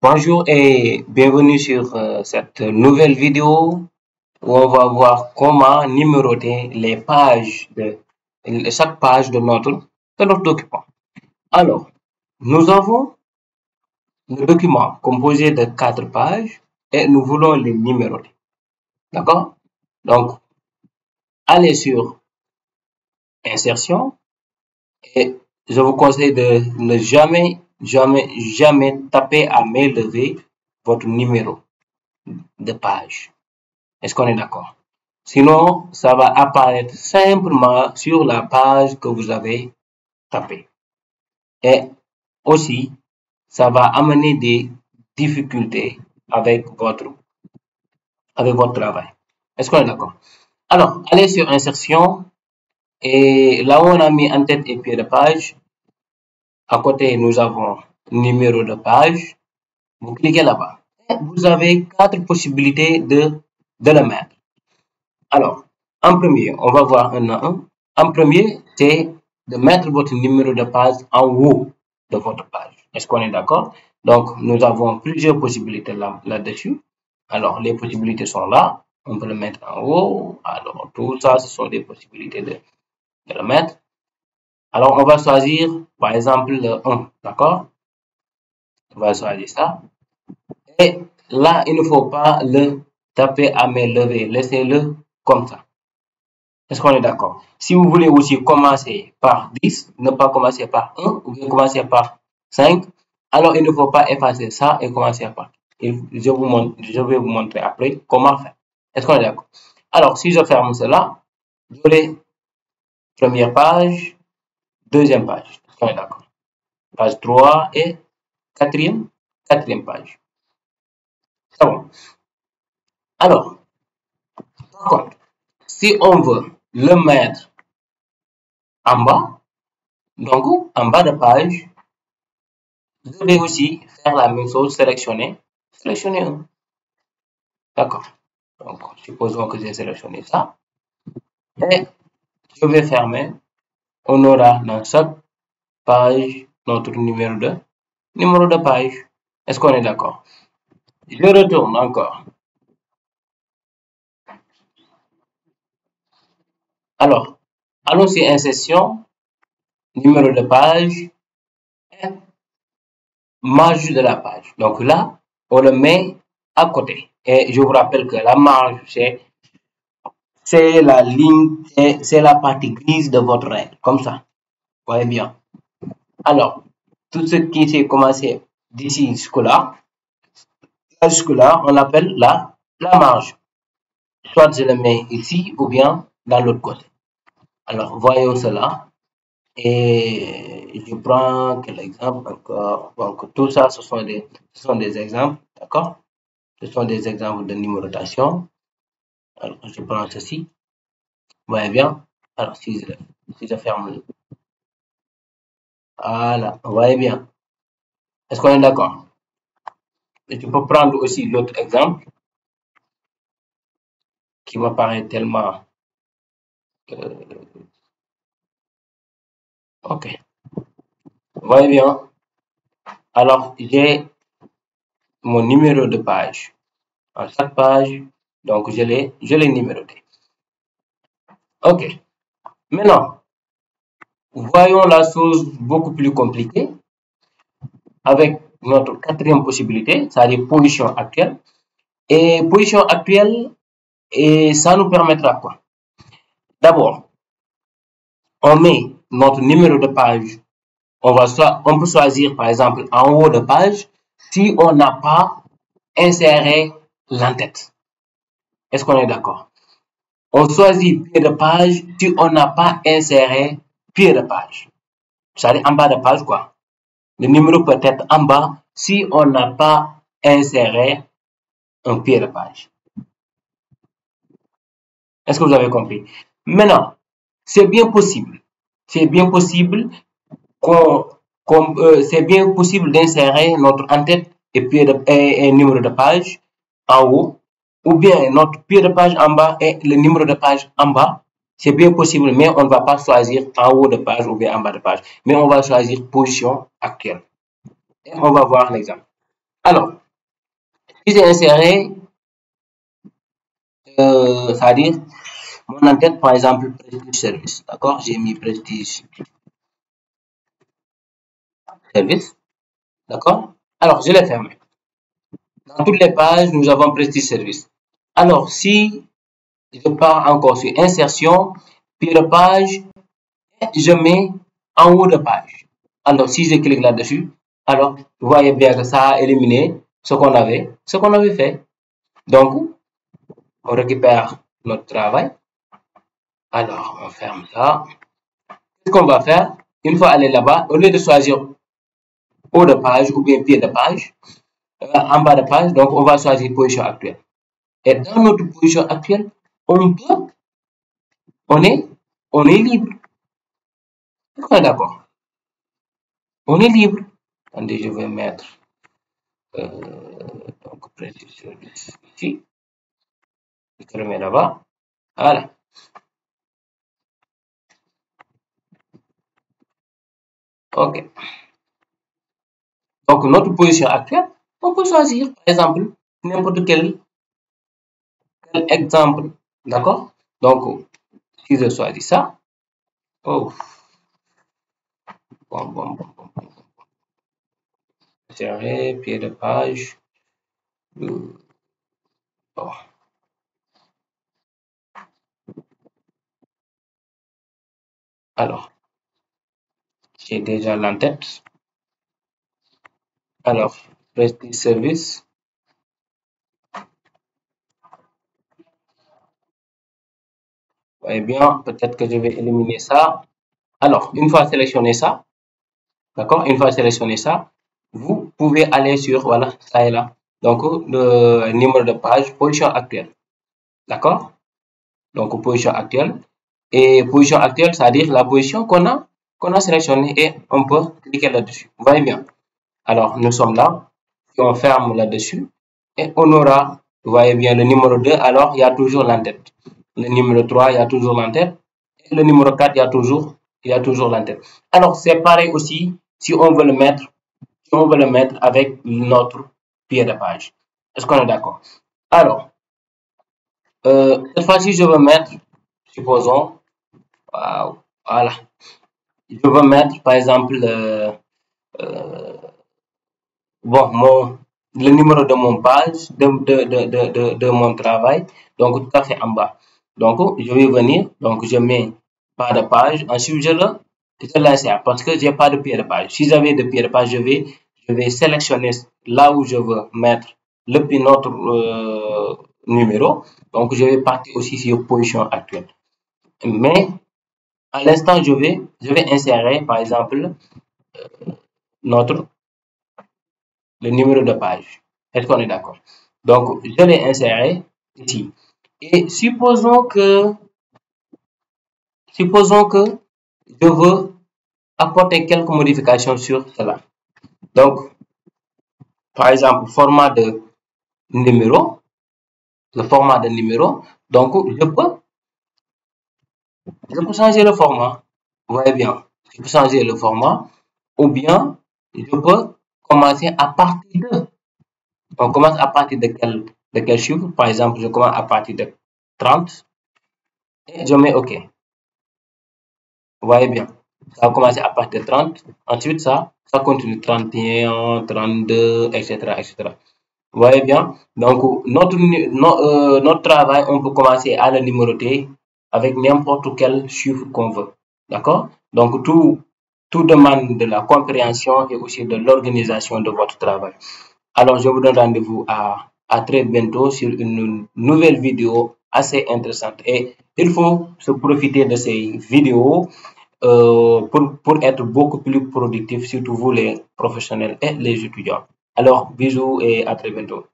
Bonjour et bienvenue sur cette nouvelle vidéo où on va voir comment numéroter les pages chaque page de notre document. Alors, nous avons le document composé de 4 pages et nous voulons les numéroter. D'accord? Donc, allez sur Insertion et je vous conseille de ne jamais taper à main levée votre numéro de page. Est-ce qu'on est d'accord? Sinon, ça va apparaître simplement sur la page que vous avez tapée. Et aussi, ça va amener des difficultés avec votre travail. Est-ce qu'on est d'accord? Alors, allez sur Insertion et là où on a mis en tête et pied de page, à côté, nous avons numéro de page. Vous cliquez là-bas. Vous avez 4 possibilités de le mettre. Alors, en premier, on va voir un à un. En premier, c'est de mettre votre numéro de page en haut de votre page. Est-ce qu'on est d'accord? Donc, nous avons plusieurs possibilités là-dessus. Alors, les possibilités sont là. On peut le mettre en haut. Alors, tout ça, ce sont des possibilités de le mettre. Alors, on va choisir, par exemple, le 1. D'accord? On va choisir ça. Et là, il ne faut pas le taper à main levée. Laissez-le comme ça. Est-ce qu'on est d'accord? Si vous voulez aussi commencer par 10, ne pas commencer par 1 ou bien commencer par 5, alors il ne faut pas effacer ça et commencer par. Je vais vous montrer après comment faire. Est-ce qu'on est d'accord? Alors, si je ferme cela, j'aurai première page, deuxième page. Est-ce qu'on est d'accord? Page 3 et quatrième page. C'est bon. Alors, par contre, si on veut le mettre en bas, donc en bas de page, je vais aussi faire la même chose, sélectionner un. D'accord. Donc, supposons que j'ai sélectionné ça. Et je vais fermer. On aura dans chaque page notre numéro de page. Est-ce qu'on est d'accord? Je retourne encore. Alors, allons sur Insertion, numéro de page, et marge de la page. Donc là, on le met à côté. Et je vous rappelle que la marge, c'est la ligne, c'est la partie grise de votre règle, comme ça. Vous voyez bien. Alors, tout ce qui s'est commencé d'ici jusque-là, on appelle la marge. Soit je le mets ici ou bien dans l'autre côté. Alors, voyons cela. Et je prends quel exemple encore? Donc, tout ça, ce sont des exemples, d'accord? Ce sont des exemples de numérotation. Alors, je prends ceci. Vous voyez bien? Alors, si je ferme. Voilà, vous voyez bien. Est-ce qu'on est d'accord? Et tu peux prendre aussi l'autre exemple qui m'apparaît tellement... ok. Vous voyez bien? Alors, j'ai mon numéro de page. En chaque page, donc je l'ai numéroté. Ok. Maintenant, voyons la chose beaucoup plus compliquée avec notre quatrième possibilité, c'est-à-dire position actuelle. Et position actuelle, et ça nous permettra quoi? D'abord, on met notre numéro de page. On peut choisir par exemple en haut de page si on n'a pas inséré l'entête. Est-ce qu'on est d'accord? On choisit pied de page si on n'a pas inséré pied de page. C'est-à-dire en bas de page quoi. Le numéro peut être en bas si on n'a pas inséré un pied de page. Est-ce que vous avez compris? Maintenant, c'est bien possible. C'est bien possible d'insérer notre en-tête et numéro de page en haut, ou bien notre pied de page en bas et le numéro de page en bas. C'est bien possible, mais on ne va pas choisir en haut de page ou bien en bas de page. Mais on va choisir position actuelle. Et on va voir l'exemple. Alors, si j'ai inséré, c'est-à-dire mon en-tête, par exemple, Prestige Service. D'accord? J'ai mis Prestige Service. D'accord? Alors, je l'ai fermé. Dans toutes les pages, nous avons Prestige Service. Alors, si je pars encore sur Insertion, puis de page, je mets en haut de page. Alors, si je clique là-dessus, alors, vous voyez bien que ça a éliminé ce qu'on avait fait. Donc, on récupère notre travail. Alors, on ferme ça. Qu'est-ce qu'on va faire? Une fois aller là-bas, au lieu de choisir haut de page ou bien pied de page, en bas de page, donc on va choisir position actuelle. Et dans notre position actuelle, on est libre. On est d'accord. On est libre. Attendez, je vais mettre donc ici. Je le mets là-bas. Voilà. OK. Donc, notre position actuelle, on peut choisir, par exemple, n'importe quel exemple. D'accord? Donc, si je choisis ça, oh, bon. Serré, pied de page. Bon. Alors, j'ai déjà l'en-tête. Alors, Prestige Service. Vous voyez bien, peut-être que je vais éliminer ça. Alors, une fois sélectionné ça, d'accord, une fois sélectionné ça, vous pouvez aller sur, voilà, ça est là. Donc, le numéro de page, position actuelle. D'accord? Donc, position actuelle. Et position actuelle, c'est-à-dire la position qu'on a sélectionnée et on peut cliquer là-dessus. Vous voyez bien? Alors, nous sommes là. Si on ferme là-dessus et on aura, vous voyez bien, le numéro 2, alors il y a toujours l'en-tête. Le numéro 3, il y a toujours l'en-tête. Et le numéro 4, il y a toujours l'en-tête. Alors, c'est pareil aussi si on veut le mettre, avec notre pied de page. Est-ce qu'on est d'accord? Alors, cette fois-ci, je veux mettre, supposons, voilà, je veux mettre, par exemple, bon, le numéro de mon page, de mon travail, donc tout à fait en bas. Donc, je vais venir, donc je mets pas de page, ensuite je l'insère parce que j'ai pas de pied de page. Si j'avais de pied de page, je vais sélectionner là où je veux mettre notre numéro. Donc, je vais partir aussi sur position actuelle. Mais, à l'instant, je vais insérer, par exemple, notre le numéro de page. Est-ce qu'on est d'accord? Donc, je l'ai inséré ici. Et supposons que je veux apporter quelques modifications sur cela. Donc, par exemple, le format de numéro. Donc, je peux changer le format. Vous voyez bien, je peux changer le format ou bien je peux commencer à partir de. On commence à partir de quel chiffre? Par exemple, je commence à partir de 30 et je mets OK. Vous voyez bien, ça a commencé à partir de 30. Ensuite, ça continue 31, 32, etc., etc. Vous voyez bien, donc notre travail, on peut commencer à le numéroter avec n'importe quel chiffre qu'on veut. D'accord? Donc, tout demande de la compréhension et aussi de l'organisation de votre travail. Alors, je vous donne rendez-vous à très bientôt sur une nouvelle vidéo assez intéressante. Et il faut se profiter de ces vidéos pour être beaucoup plus productif, surtout vous les professionnels et les étudiants. Alors, bisous et à très bientôt.